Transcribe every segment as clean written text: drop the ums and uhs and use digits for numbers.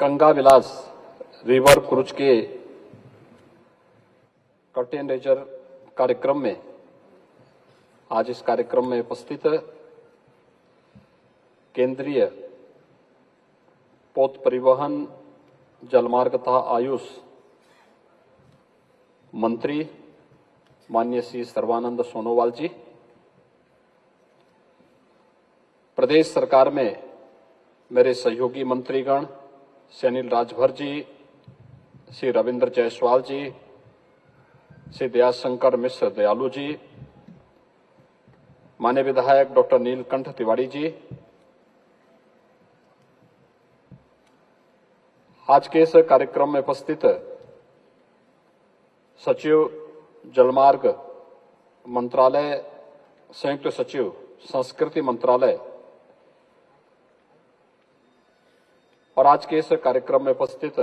गंगा विलास river cruise के curtain razor कार्यक्रम में आज इस कार्यक्रम में उपस्थित केंद्रीय पोत परिवहन जलमार्ग तथा आयुष मंत्री माननीय श्री सर्बानंद सोनोवाल जी, प्रदेश सरकार में मेरे सहयोगी मंत्रीगण श्री अनिल राजभर जी, श्री रविंद्र जायसवाल जी, श्री दयाशंकर मिश्र दयालु जी, माननीय विधायक डॉक्टर नीलकंठ तिवारी जी, आज के इस कार्यक्रम में उपस्थित सचिव जलमार्ग मंत्रालय, संयुक्त सचिव संस्कृति मंत्रालय और आज के इस कार्यक्रम में उपस्थित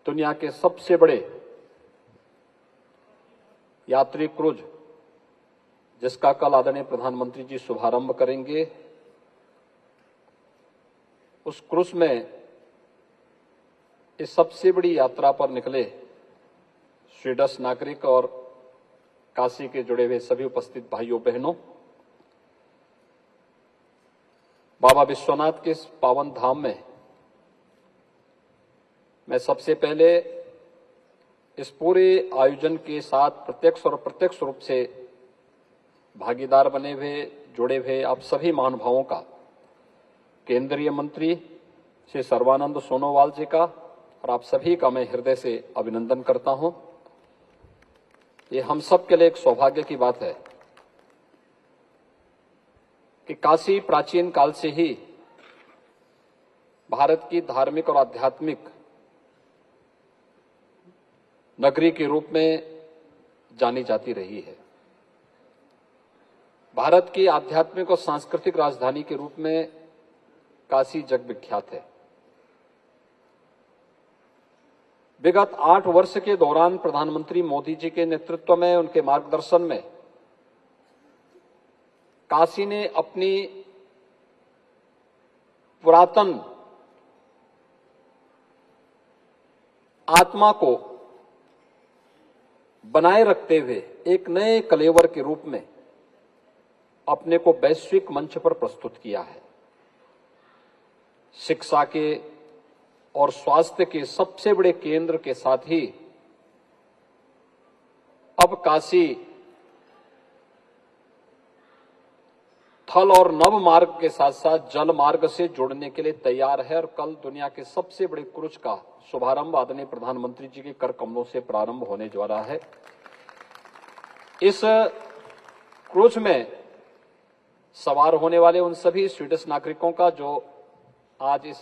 दुनिया के सबसे बड़े यात्री क्रूज जिसका कल आदरणीय प्रधानमंत्री जी शुभारंभ करेंगे, उस क्रूज में इस सबसे बड़ी यात्रा पर निकले स्वीडिश नागरिक और काशी के जुड़े हुए सभी उपस्थित भाइयों बहनों, बाबा विश्वनाथ के इस पावन धाम में मैं सबसे पहले इस पूरे आयोजन के साथ प्रत्यक्ष और अप्रत्यक्ष रूप से भागीदार बने हुए जुड़े हुए आप सभी महानुभावों का, केंद्रीय मंत्री श्री सर्बानंद सोनोवाल जी का और आप सभी का मैं हृदय से अभिनंदन करता हूं। ये हम सब के लिए एक सौभाग्य की बात है कि काशी प्राचीन काल से ही भारत की धार्मिक और आध्यात्मिक नगरी के रूप में जानी जाती रही है। भारत की आध्यात्मिक और सांस्कृतिक राजधानी के रूप में काशी जग विख्यात है। विगत 8 वर्ष के दौरान प्रधानमंत्री मोदी जी के नेतृत्व में, उनके मार्गदर्शन में काशी ने अपनी पुरातन आत्मा को बनाए रखते हुए एक नए कलेवर के रूप में अपने को वैश्विक मंच पर प्रस्तुत किया है। शिक्षा के और स्वास्थ्य के सबसे बड़े केंद्र के साथ ही अब काशी थल और नव मार्ग के साथ साथ जल मार्ग से जुड़ने के लिए तैयार है और कल दुनिया के सबसे बड़े क्रूज का शुभारंभ आदरणीय प्रधानमंत्री जी के कर कमलों से प्रारंभ होने जा रहा है। इस क्रूज में सवार होने वाले उन सभी स्वीडिश नागरिकों का जो आज इस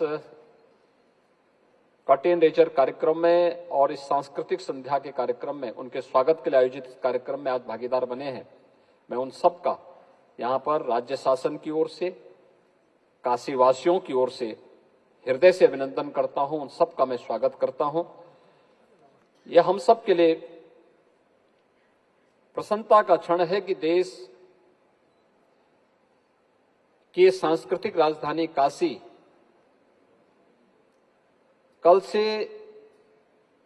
कर्टेन रेजर कार्यक्रम में और इस सांस्कृतिक संध्या के कार्यक्रम में उनके स्वागत के लिए आयोजित इस कार्यक्रम में आज भागीदार बने हैं, मैं उन सब का यहां पर राज्य शासन की ओर से, काशी वासियों की ओर से हृदय से अभिनंदन करता हूं। उन सब का मैं स्वागत करता हूं। यह हम सब के लिए प्रसन्नता का क्षण है कि देश की सांस्कृतिक राजधानी काशी कल से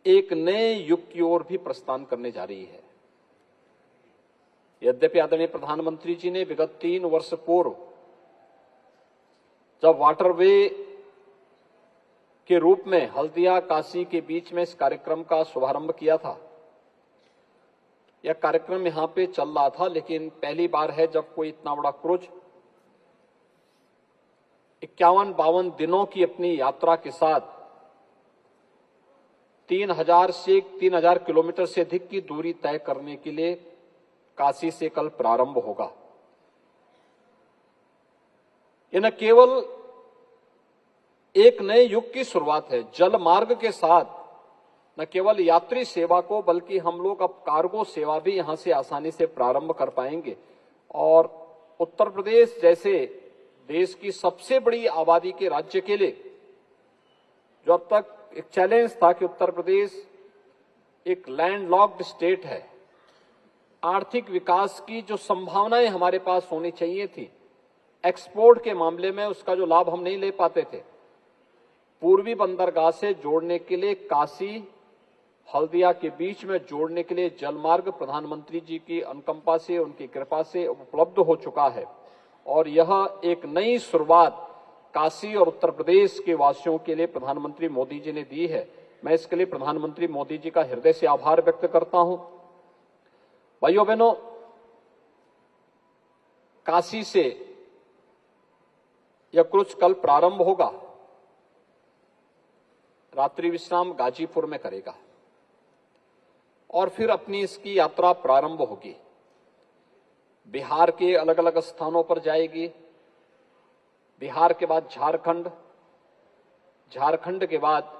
एक नए युग की ओर भी प्रस्थान करने जा रही है। यद्यपि आदरणीय प्रधानमंत्री जी ने विगत 3 वर्ष पूर्व जब वाटरवे के रूप में हल्दिया काशी के बीच में इस कार्यक्रम का शुभारंभ किया था, यह कार्यक्रम यहां पे चल रहा था, लेकिन पहली बार है जब कोई इतना बड़ा क्रूज 51-52 दिनों की अपनी यात्रा के साथ 3000 से 3000 किलोमीटर से अधिक की दूरी तय करने के लिए काशी से कल प्रारंभ होगा। यह न केवल एक नए युग की शुरुआत है, जल मार्ग के साथ न केवल यात्री सेवा को बल्कि हम लोग अब कार्गो सेवा भी यहां से आसानी से प्रारंभ कर पाएंगे और उत्तर प्रदेश जैसे देश की सबसे बड़ी आबादी के राज्य के लिए, जो अब तक एक चैलेंज था कि उत्तर प्रदेश एक लैंडलॉक्ड स्टेट है, आर्थिक विकास की जो संभावनाएं हमारे पास होनी चाहिए थी एक्सपोर्ट के मामले में उसका जो लाभ हम नहीं ले पाते थे, पूर्वी बंदरगाह से जोड़ने के लिए काशी हल्दिया के बीच में जोड़ने के लिए जलमार्ग प्रधानमंत्री जी की अनुकंपा से, उनकी कृपा से उपलब्ध हो चुका है और यह एक नई शुरुआत काशी और उत्तर प्रदेश के वासियों के लिए प्रधानमंत्री मोदी जी ने दी है। मैं इसके लिए प्रधानमंत्री मोदी जी का हृदय से आभार व्यक्त करता हूं। भाइयों बहनों, काशी से यह क्रूज कल प्रारंभ होगा, रात्रि विश्राम गाजीपुर में करेगा और फिर अपनी इसकी यात्रा प्रारंभ होगी। बिहार के अलग अलग स्थानों पर जाएगी, बिहार के बाद झारखंड, झारखंड के बाद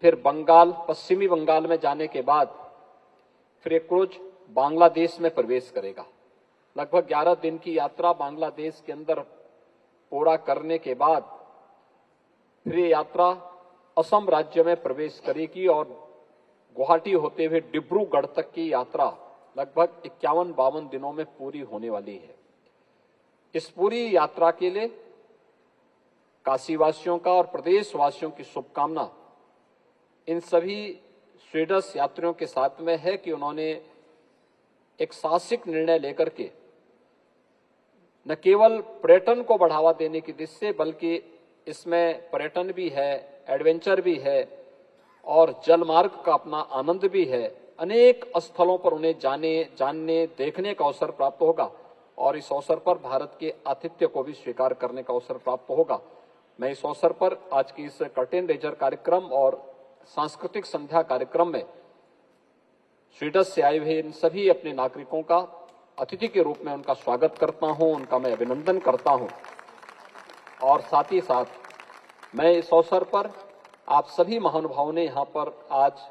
फिर बंगाल, पश्चिमी बंगाल में जाने के बाद फिर एक क्रूज बांग्लादेश में प्रवेश करेगा। लगभग 11 दिन की यात्रा बांग्लादेश के अंदर पूरा करने के बाद फिर ये यात्रा असम राज्य में प्रवेश करेगी और गुवाहाटी होते हुए डिब्रूगढ़ तक की यात्रा लगभग 51-52 दिनों में पूरी होने वाली है। इस पूरी यात्रा के लिए काशीवासियों का और प्रदेशवासियों की शुभकामना इन सभी स्वीडिश यात्रियों के साथ में है कि उन्होंने एक साहसिक निर्णय लेकर के न केवल पर्यटन को बढ़ावा देने की दिशा से, बल्कि इसमें पर्यटन भी है, एडवेंचर भी है और जलमार्ग का अपना आनंद भी है। अनेक स्थलों पर उन्हें जानने देखने का अवसर प्राप्त होगा और इस अवसर पर भारत के आतिथ्य को भी स्वीकार करने का अवसर प्राप्त होगा। मैं इस अवसर पर आज की इस कर्टेन रेजर कार्यक्रम और सांस्कृतिक संध्या कार्यक्रम में स्वीडन से आए हुए इन सभी अपने नागरिकों का अतिथि के रूप में उनका स्वागत करता हूं, उनका मैं अभिनंदन करता हूं और साथ ही साथ मैं इस अवसर पर आप सभी महानुभावों ने यहां पर आज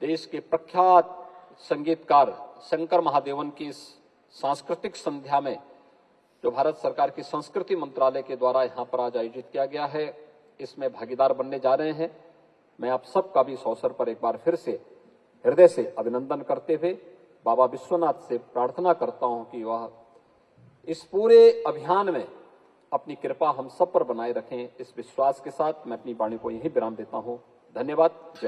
देश के प्रख्यात संगीतकार शंकर महादेवन की इस सांस्कृतिक संध्या में जो भारत सरकार की संस्कृति मंत्रालय के द्वारा यहां पर आज आयोजित किया गया है, इसमें भागीदार बनने जा रहे हैं। मैं आप सबका भी इस अवसर पर एक बार फिर से हृदय से अभिनंदन करते हुए बाबा विश्वनाथ से प्रार्थना करता हूं कि वह इस पूरे अभियान में अपनी कृपा हम सब पर बनाए रखें। इस विश्वास के साथ मैं अपनी वाणी को यहीं विराम देता हूं। धन्यवाद। जय।